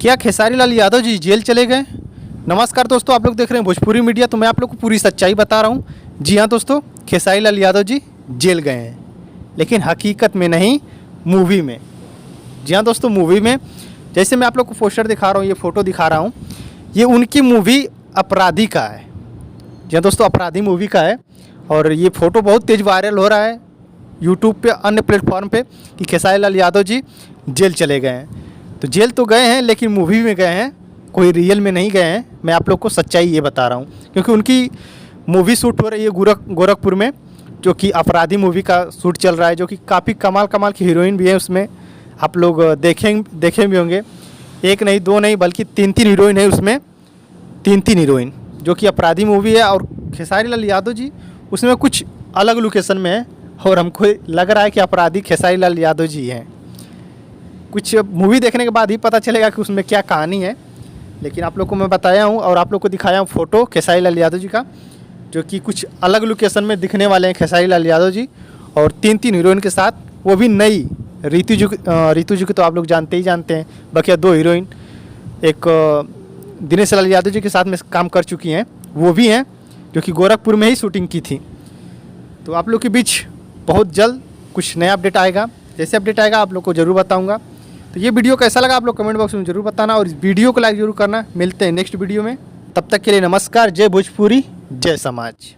क्या खेसारी लाल यादव जी जेल चले गए? नमस्कार दोस्तों, आप लोग देख रहे हैं भोजपुरी मीडिया। तो मैं आप लोग को पूरी सच्चाई बता रहा हूँ। जी हाँ दोस्तों, खेसारी लाल यादव जी जेल गए हैं, लेकिन हकीकत में नहीं, मूवी में। जी हाँ दोस्तों, मूवी में। जैसे मैं आप लोग को पोस्टर दिखा रहा हूँ, ये फ़ोटो दिखा रहा हूँ, ये उनकी मूवी अपराधी का है। जी हाँ दोस्तों, अपराधी मूवी का है। और ये फ़ोटो बहुत तेज़ वायरल हो रहा है यूट्यूब पे, अन्य प्लेटफॉर्म पे, कि खेसारी लाल यादव जी जेल चले गए हैं। तो जेल तो गए हैं, लेकिन मूवी में गए हैं, कोई रियल में नहीं गए हैं। मैं आप लोग को सच्चाई ये बता रहा हूँ, क्योंकि उनकी मूवी शूट हो रही है गोरखपुर में, जो कि अपराधी मूवी का शूट चल रहा है, जो कि काफ़ी कमाल कमाल की हीरोइन भी है उसमें। आप लोग देखे भी होंगे, एक नहीं दो नहीं बल्कि तीन हीरोइन है उसमें, तीन हीरोइन, जो कि अपराधी मूवी है। और खेसारी लाल यादव जी उसमें कुछ अलग लोकेशन में है, और हमको लग रहा है कि अपराधी खेसारी लाल यादव जी हैं। कुछ मूवी देखने के बाद ही पता चलेगा कि उसमें क्या कहानी है, लेकिन आप लोग को मैं बताया हूँ और आप लोग को दिखाया हूँ फ़ोटो खेसारी लाल यादव जी का, जो कि कुछ अलग लोकेशन में दिखने वाले हैं खेसारी लाल यादव जी, और तीन हीरोइन के साथ, वो भी नई। रीतू जी को तो आप लोग जानते ही जानते हैं, बाकी दो हीरोइन, एक दिनेश लाल यादव जी के साथ में काम कर चुकी हैं, वो भी हैं, जो कि गोरखपुर में ही शूटिंग की थी। तो आप लोग के बीच बहुत जल्द कुछ नया अपडेट आएगा। जैसे अपडेट आएगा आप लोग को ज़रूर बताऊंगा। तो ये वीडियो कैसा लगा आप लोग कमेंट बॉक्स में ज़रूर बताना, और इस वीडियो को लाइक ज़रूर करना। मिलते हैं नेक्स्ट वीडियो में, तब तक के लिए नमस्कार। जय भोजपुरी, जय समाज।